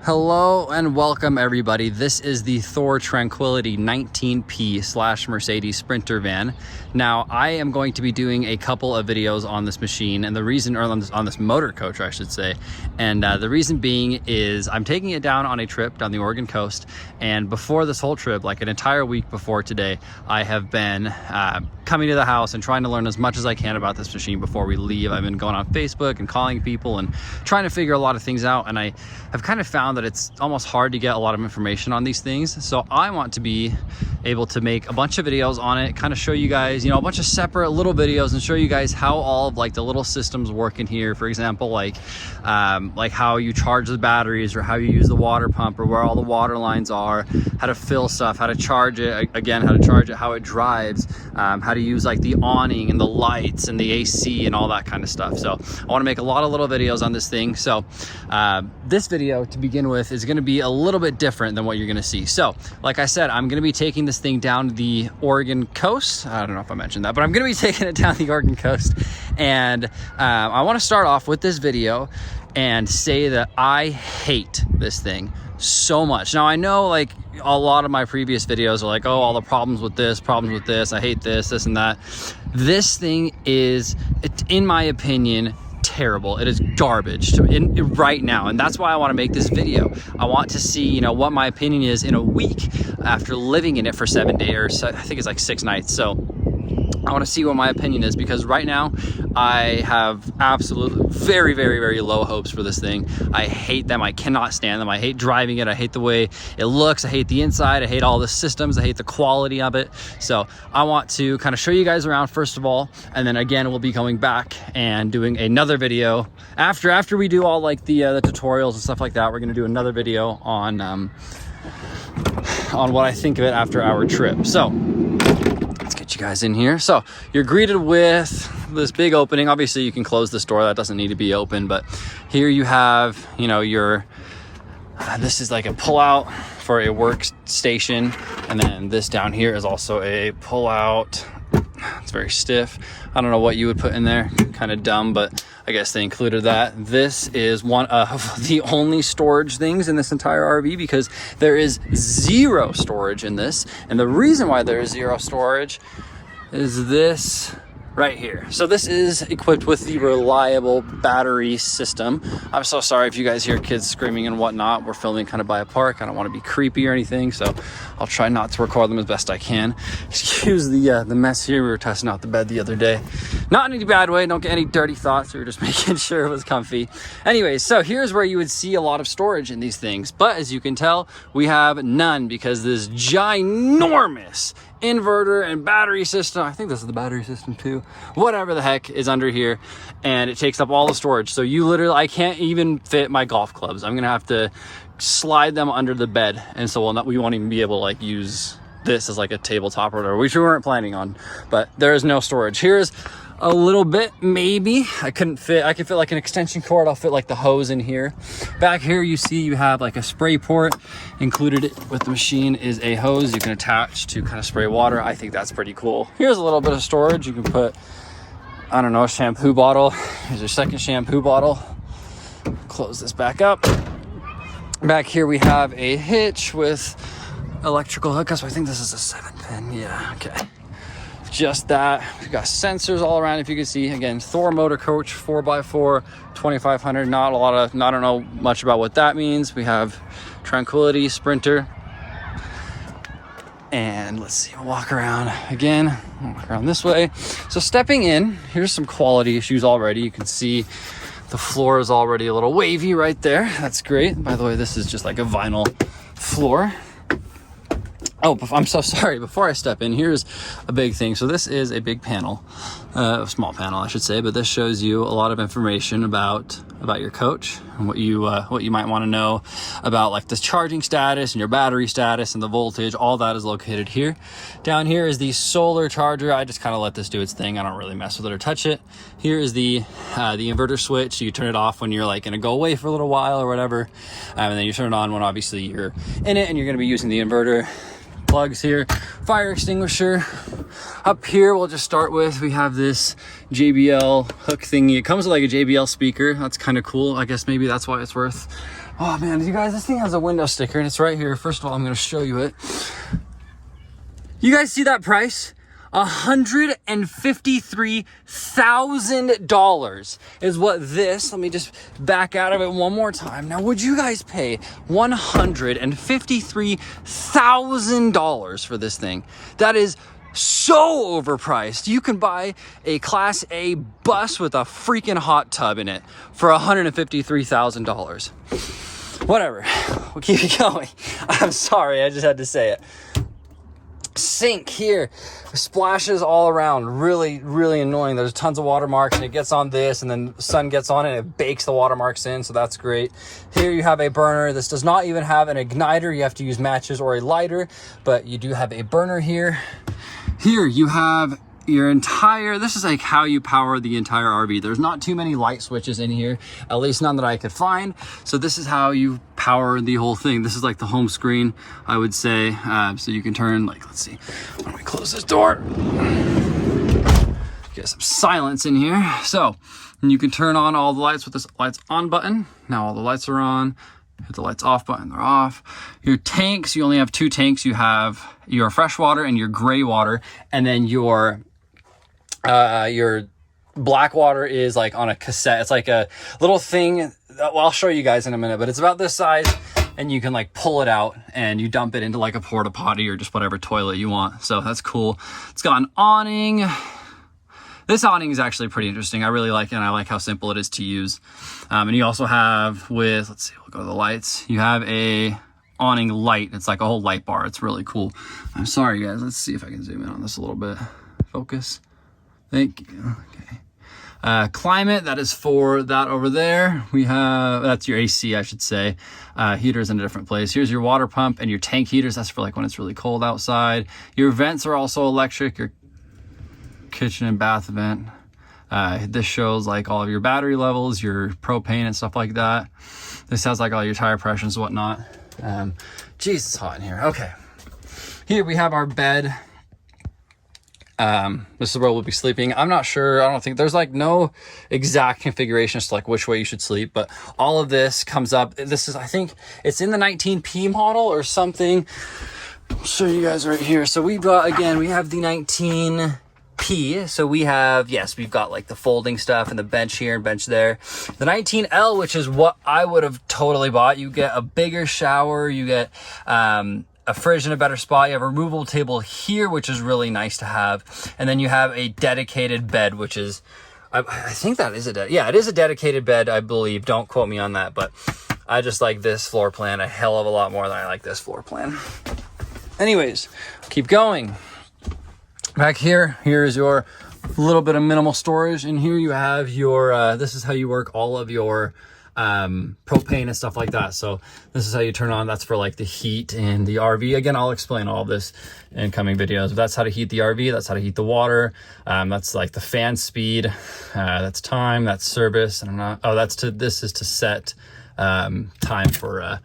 Hello and welcome everybody. This is the Thor Tranquility 19P/Mercedes Sprinter van. Now I am going to be doing a couple of videos on this machine, and the reason, or on this Motorcoach I should say, and the reason being is I'm taking it down on a trip down the Oregon coast, and before this whole trip, like an entire week before today, I have been coming to the house and trying to learn as much as I can about this machine before we leave. I've been going on Facebook and calling people and trying to figure a lot of things out, and I have kind of found that it's almost hard to get a lot of information on these things. So I want to be able to make a bunch of videos on it, kind of show you guys, you know, a bunch of separate little videos and show you guys how all of like the little systems work in here. For example, like how you charge the batteries, or how you use the water pump, or where all the water lines are, how to fill stuff, how to charge it, again, how to charge it, how it drives, how to use like the awning and the lights and the AC and all that kind of stuff. So I want to make a lot of little videos on this thing. So this video to begin with is going to be a little bit different than what you're going to see. So like I said, I'm going to be taking this thing down the Oregon coast. I don't know if I mentioned that, but I'm going to be taking it down the Oregon coast. And I want to start off with this video and say that I hate this thing so much. Now I know like a lot of my previous videos are like, oh, all the problems with this, I hate this and that. This thing is, in my opinion, terrible. It is garbage right now, and that's why I want to make this video. I want to see, you know, what my opinion is in a week after living in it for 7 days, or I think it's like 6 nights. So I want to see what my opinion is, because right now I have absolutely very, very, very low hopes for this thing. I hate them. I cannot stand them. I hate driving it. I hate the way it looks. I hate the inside. I hate all the systems. I hate the quality of it. So I want to kind of show you guys around first of all, and then again we'll be going back and doing another video after we do all like the tutorials and stuff like that. We're going to do another video on what I think of it after our trip. So let's get you guys in here. So you're greeted with this big opening. Obviously you can close this door, that doesn't need to be open, but here you have, you know, your this is like a pull-out for a workstation, and then this down here is also a pull-out. It's very stiff. I don't know what you would put in there, kind of dumb, but I guess they included that. This is one of the only storage things in this entire RV, because there is zero storage in this. And the reason why there is zero storage is this right here. So this is equipped with the reliable battery system. I'm so sorry if you guys hear kids screaming and whatnot. We're filming kind of by a park. I don't want to be creepy or anything, so I'll try not to record them as best I can. Excuse the mess here. We were testing out the bed the other day. Not in any bad way. Don't get any dirty thoughts. We were just making sure it was comfy. Anyways, so here's where you would see a lot of storage in these things. But as you can tell, we have none, because this ginormous inverter and battery system, I think this is the battery system too, whatever the heck is under here, and it takes up all the storage. So you literally, I can't even fit my golf clubs. I'm gonna have to slide them under the bed, and so we won't even be able to like use this as like a tabletop or whatever, which we weren't planning on. But there is no storage. Here's a little bit, maybe. I could fit like an extension cord. I'll fit like the hose in here. Back here you see you have like a spray port. Included with the machine is a hose you can attach to kind of spray water. I think that's pretty cool. Here's a little bit of storage. You can put, I don't know, a shampoo bottle. Here's your second shampoo bottle. Close this back up. Back here we have a hitch with electrical hookups. I think this is a 7-pin. Yeah, okay. Just that. We've got sensors all around. If you can see, again, Thor Motorcoach 4x4 2500. I don't know much about what that means. We have Tranquility Sprinter, and let's see, we'll walk around again. Walk around this way. So stepping in, here's some quality issues already. You can see the floor is already a little wavy right there. That's great. By the way, this is just like a vinyl floor. Oh, I'm so sorry. Before I step in, here's a big thing. So this is a big panel, a small panel, I should say, but this shows you a lot of information about your coach and what you might want to know about like the charging status and your battery status and the voltage. All that is located here. Down here is the solar charger. I just kind of let this do its thing. I don't really mess with it or touch it. Here is the inverter switch. You turn it off when you're like going to go away for a little while or whatever, and then you turn it on when obviously you're in it and you're going to be using the inverter. Plugs here, fire extinguisher. Up here we'll just start with, we have this JBL hook thingy. It comes with like a JBL speaker. That's kind of cool. I guess maybe that's why it's worth Oh man, you guys, this thing has a window sticker and it's right here. First of all, I'm gonna show you it. You guys see that price? $153,000 is what this, let me just back out of it one more time. Now, would you guys pay $153,000 for this thing? That is so overpriced. You can buy a Class A bus with a freaking hot tub in it for $153,000. Whatever, we'll keep it going. I'm sorry, I just had to say it. Sink here, splashes all around, really annoying. There's tons of watermarks and it gets on this and then the sun gets on it and it bakes the watermarks in, so that's great. Here you have a burner. This does not even have an igniter. You have to use matches or a lighter, but you do have a burner here. Here you have your entire, this is like how you power the entire RV. There's not too many light switches in here, at least none that I could find. So this is how you power the whole thing. This is like the home screen, I would say. So you can turn, like, let's see, why don't we close this door? Get some silence in here. So you can turn on all the lights with this lights on button. Now all the lights are on. Hit the lights off button, they're off. Your tanks, you only have 2 tanks. You have your fresh water and your gray water, and then your black water is like on a cassette. It's like a little thing, well, I'll show you guys in a minute, but it's about this size and you can like pull it out and you dump it into like a porta potty or just whatever toilet you want. So that's cool. It's got an awning. This awning is actually pretty interesting. I really like it and I like how simple it is to use. And you also have with, let's see, we'll go to the lights. You have a awning light. It's like a whole light bar. It's really cool. I'm sorry guys, let's see if I can zoom in on this a little bit. Focus. Thank you. Okay. Climate, that is for that over there. We have, that's your AC, I should say. Heaters in a different place. Here's your water pump and your tank heaters. That's for like when it's really cold outside. Your vents are also electric. Your kitchen and bath vent. This shows like all of your battery levels, your propane and stuff like that. This has like all your tire pressures and whatnot. Geez, it's hot in here. Okay. Here we have our bed. This is where we'll be sleeping. I'm not sure. I don't think there's like no exact configuration as to like which way you should sleep, but all of this comes up. This is, I think it's in the 19P model or something. I'll show you guys right here. So we've got, again, we have the 19P. So we have, yes, we've got like the folding stuff and the bench here and bench there. The 19L, which is what I would have totally bought. You get a bigger shower. You get, a fridge in a better spot. You have a removable table here, which is really nice to have. And then you have a dedicated bed, which is, I think that is yeah, it is a dedicated bed, I believe. Don't quote me on that, but I just like this floor plan a hell of a lot more than I like this floor plan. Anyways, keep going. Back here, here's your little bit of minimal storage. And here you have your, this is how you work all of your propane and stuff like that. So this is how you turn on. That's for like the heat in the RV. Again, I'll explain all this in coming videos. But that's how to heat the RV. That's how to heat the water. That's like the fan speed. That's time. That's service. And I'm not. Oh, that's to. This is to set time for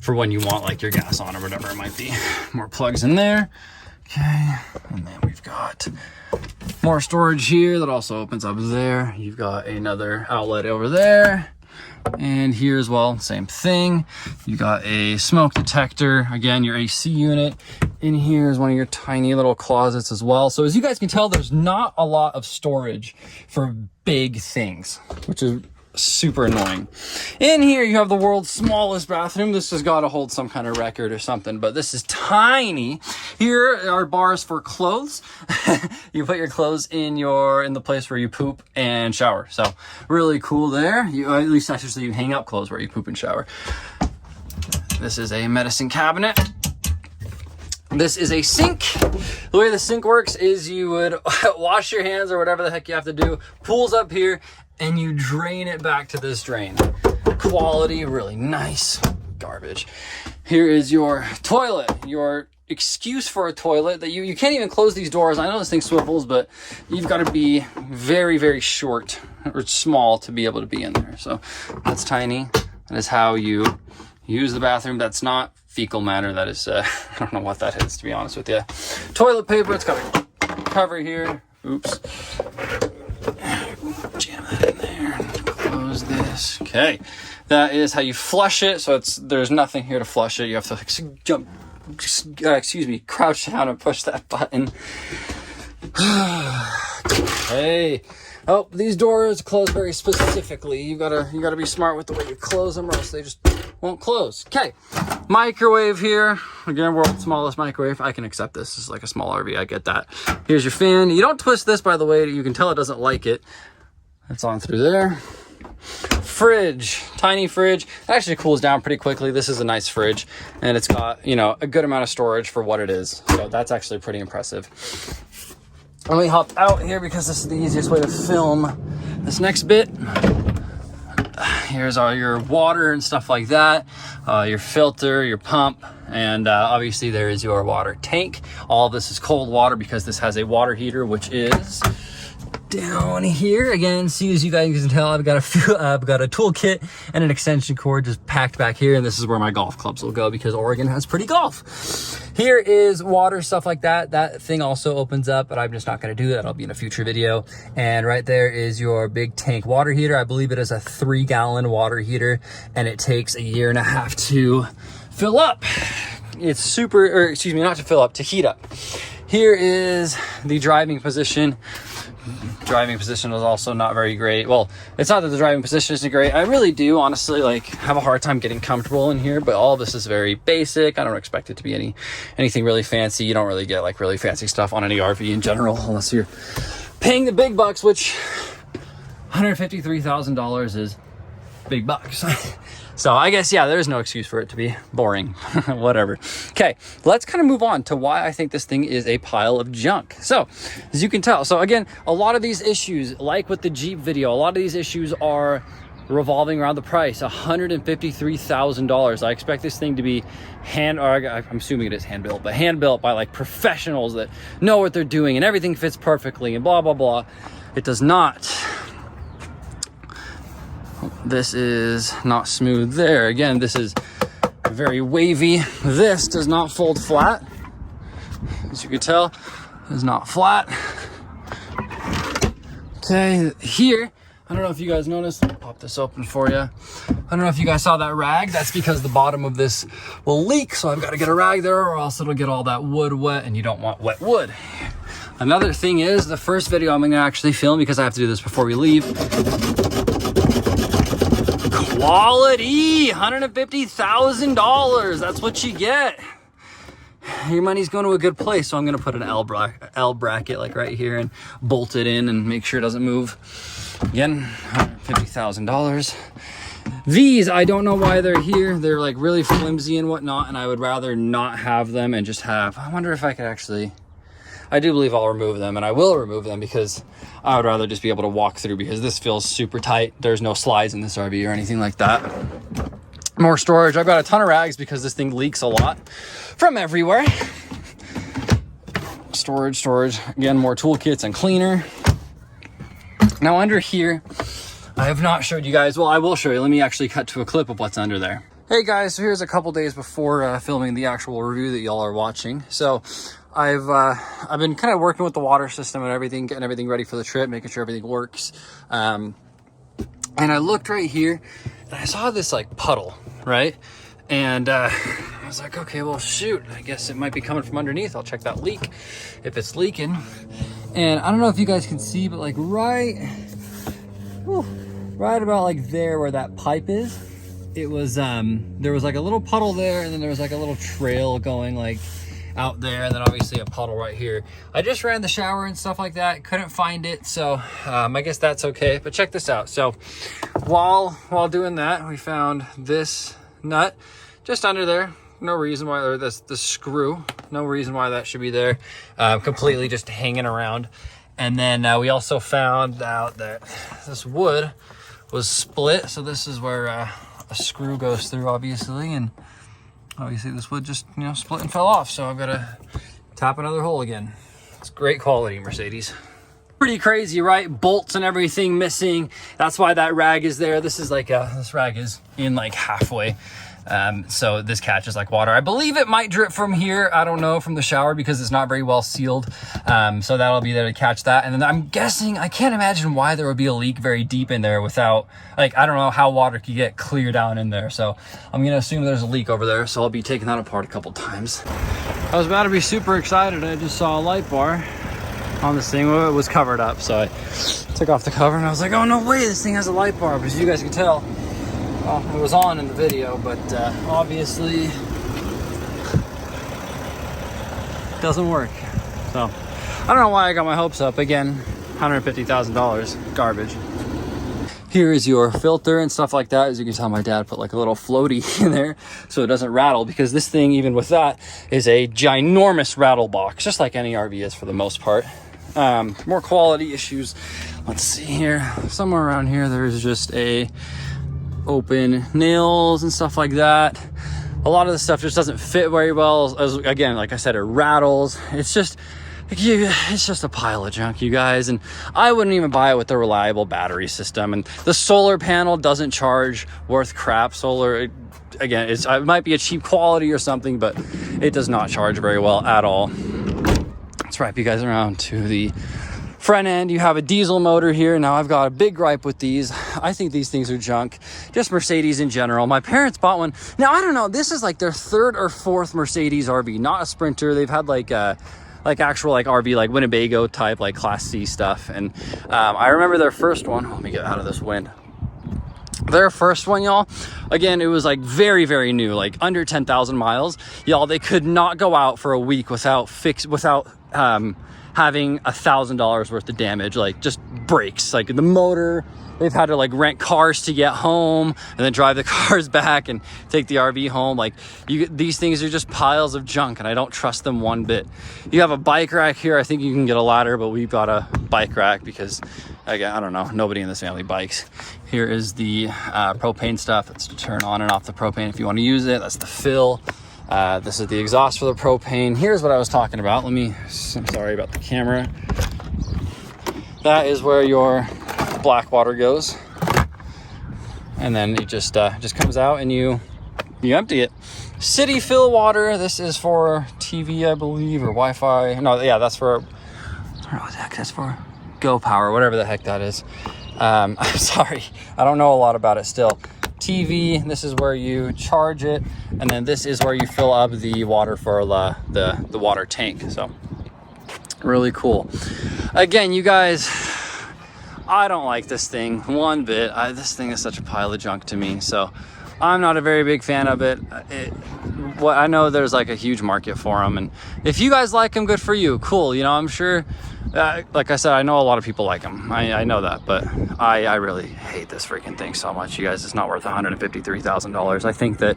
when you want like your gas on or whatever it might be. More plugs in there. Okay, and then we've got more storage here that also opens up there. You've got another outlet over there. And here as well, same thing. You got a smoke detector. Again, your AC unit. In here is one of your tiny little closets as well. So as you guys can tell, there's not a lot of storage for big things, which is super annoying. In here, you have the world's smallest bathroom. This has got to hold some kind of record or something, but this is tiny. Here are bars for clothes. You put your clothes in the place where you poop and shower. So really cool there. At least I should say you hang up clothes where you poop and shower. This is a medicine cabinet. This is a sink. The way the sink works is you would wash your hands or whatever the heck you have to do. Pool's up here and you drain it back to this drain. Quality, really nice. Garbage. Here is your toilet. Your excuse for a toilet that you can't even close these doors. I know this thing swivels, but you've got to be very, very short or small to be able to be in there. So that's tiny. That is how you use the bathroom. That's not fecal matter. That is, I don't know what that is, to be honest with you. Toilet paper, it's got a cover here. Oops. Jam that in there and close this. Okay. That is how you flush it. So there's nothing here to flush it. You have to jump, crouch down and push that button. Hey, oh, these doors close very specifically. You gotta be smart with the way you close them, or else they just won't close. Okay, microwave here. Again, world's smallest microwave. I can accept this. This is like a small RV. I get that. Here's your fan. You don't twist this, by the way. You can tell it doesn't like it. It's on through there. Fridge, tiny fridge. It actually cools down pretty quickly. This is a nice fridge, and it's got, you know, a good amount of storage for what it is. So that's actually pretty impressive. Let me hop out here because this is the easiest way to film this next bit. Here's all your water and stuff like that, your filter, your pump, and obviously there is your water tank. All of this is cold water because this has a water heater, which is down here. Again, see, as you guys can tell, I've got a toolkit and an extension cord just packed back here, and this is where my golf clubs will go because Oregon has pretty golf. Here is water, stuff like that. That thing also opens up, but I'm just not going to do that. That'll be in a future video. And right there is your big tank water heater. I believe it is a 3-gallon water heater, and it takes 1.5 years to fill up. It's super, or excuse me, not to fill up, to heat up. Here is the driving position. Driving position is also not very great. Well, it's not that the driving position isn't great. I really do honestly like have a hard time getting comfortable in here, but all this is very basic. I don't expect it to be anything really fancy. You don't really get like really fancy stuff on any RV in general unless you're paying the big bucks, which $153,000 is big bucks. So I guess, yeah, there's no excuse for it to be boring. Whatever. Okay, let's kind of move on to why I think this thing is a pile of junk. So, as you can tell, so again, a lot of these issues, like with the Jeep video, a lot of these issues are revolving around the price, $153,000. I expect this thing to be I'm assuming it is hand-built, but hand-built by like professionals that know what they're doing and everything fits perfectly and blah, blah, blah. It does not. This is not smooth there. Again, this is very wavy. This does not fold flat. As you can tell, it's not flat. Okay, here, I don't know if you guys noticed. Let me pop this open for you. I don't know if you guys saw that rag. That's because the bottom of this will leak, so I've got to get a rag there or else it'll get all that wood wet, and you don't want wet wood. Another thing is, the first video I'm going to actually film, because I have to do this before we leave, quality, $150,000. That's what you get. Your money's going to a good place. So I'm going to put an L bracket like right here and bolt it in and make sure it doesn't move. Again, $150,000. These, I don't know why they're here. They're like really flimsy and whatnot, and I would rather not have them and just have, I wonder if I could actually, I do believe I'll remove them, and I will remove them because I would rather just be able to walk through, because this feels super tight. There's no slides in this RV or anything like that. More storage. I've got a ton of rags because this thing leaks a lot from everywhere. Storage. Again, more toolkits and cleaner. Now under here, I have not showed you guys. Well, I will show you. Let me actually cut to a clip of what's under there. Hey guys, so here's a couple days before filming the actual review that y'all are watching. So I've been kind of working with the water system and everything, getting everything ready for the trip, making sure everything works. And I looked right here and I saw this like puddle, right? And I was like, okay, well shoot, I guess it might be coming from underneath. I'll check that leak if it's leaking. And I don't know if you guys can see, but like right about like there where that pipe is, it was there was like a little puddle there, and then there was like a little trail going like out there, and then obviously a puddle right here. I just ran the shower and stuff like that, couldn't find it, so I guess that's okay. But check this out. So while doing that, we found this nut just under there. No reason why, or the screw, no reason why that should be there, completely just hanging around. And then we also found out that this wood was split, so this is where a screw goes through, obviously, and obviously this wood just, you know, split and fell off, so I've got to tap another hole again. It's great quality, Mercedes. Pretty crazy, right? Bolts and everything missing. That's why that rag is there. This is like this rag is in like halfway. So this catches like water. I believe it might drip from here. I don't know, from the shower, because it's not very well sealed. So that'll be there to catch that. And then I'm guessing, I can't imagine why there would be a leak very deep in there without, like, I don't know how water could get clear down in there. So I'm gonna assume there's a leak over there. So I'll be taking that apart a couple times. I was about to be super excited. I just saw a light bar on this thing. It was covered up. So I took off the cover and I was like, oh no way, this thing has a light bar. Because you guys can tell, it was on in the video, but obviously doesn't work. So I don't know why I got my hopes up. Again, $150,000 garbage. Here is your filter and stuff like that. As you can tell, my dad put like a little floaty in there so it doesn't rattle, because this thing, even with that, is a ginormous rattle box, just like any RV is for the most part. More quality issues. Let's see here. Somewhere around here, there's just a open nails and stuff like that. A lot of the stuff just doesn't fit very well. As again, like I said, it rattles. It's just a pile of junk, you guys. And I wouldn't even buy it with a reliable battery system. And the solar panel doesn't charge worth crap. Solar, again, it might be a cheap quality or something, but it does not charge very well at all. Let's wrap you guys around to the front end. You have a diesel motor here. Now I've got a big gripe with these. I think these things are junk. Just Mercedes in general. My parents bought one. Now I don't know, this is like their third or fourth Mercedes RV, not a Sprinter. They've had like actual like RV, like Winnebago type, like Class C stuff. And I remember their first one. Let me get out of this wind. Their first one, y'all, again, it was like very, very new, like under 10,000 miles. Y'all, they could not go out for a week without having $1,000 worth of damage, like just breaks, like the motor. They've had to like rent cars to get home and then drive the cars back and take the RV home. Like these things are just piles of junk, and I don't trust them one bit. You have a bike rack here. I think you can get a ladder, but we've got a bike rack because, again, I don't know, nobody in this family bikes. Here is the propane stuff. That's to turn on and off the propane if you want to use it. That's the fill. This is the exhaust for the propane. Here's what I was talking about. I'm sorry about the camera. That is where your black water goes, and then it just comes out and you empty it. City fill water. This is for TV, I believe, or Wi-Fi. No, yeah, that's for, I don't know what the heck that's for. Go Power, whatever the heck that is. I'm sorry, I don't know a lot about it still. TV, this is where you charge it, and then this is where you fill up the water for the water tank. So really cool. Again, you guys, I don't like this thing one bit. This thing is such a pile of junk to me, so I'm not a very big fan of it. I know there's like a huge market for them, and if you guys like them, good for you. Cool, you know, I'm sure, like I said, I know a lot of people like them. I know that, but I really hate this freaking thing so much, you guys. It's not worth $153,000. I think that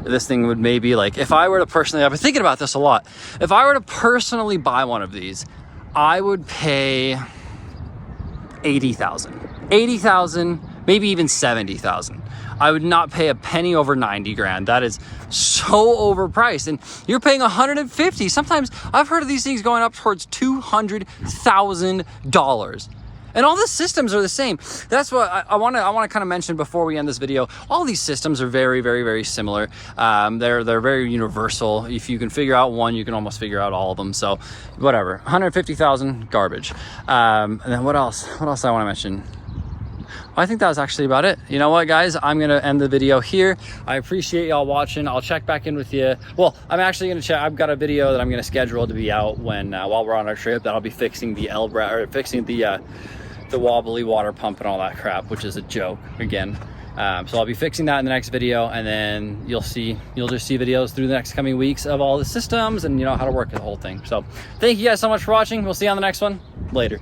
this thing would maybe, like, if I were to personally, I've been thinking about this a lot. If I were to personally buy one of these, I would pay $80,000, maybe even $70,000. I would not pay a penny over 90 grand. That is so overpriced, and you're paying 150. Sometimes I've heard of these things going up towards $200,000. And all the systems are the same. That's what I want to kind of mention before we end this video. All these systems are very, very, very similar. They're very universal. If you can figure out one, you can almost figure out all of them. So whatever, 150,000 garbage. And then what else? What else I want to mention? I think that was actually about it. You know what, guys? I'm going to end the video here. I appreciate y'all watching. I'll check back in with you. Well, I'm actually going to check. I've got a video that I'm going to schedule to be out while we're on our trip. That'll be fixing the fixing the wobbly water pump and all that crap, which is a joke again. So I'll be fixing that in the next video, and then you'll just see videos through the next coming weeks of all the systems and, you know, how to work the whole thing. So thank you guys so much for watching. We'll see you on the next one. Later.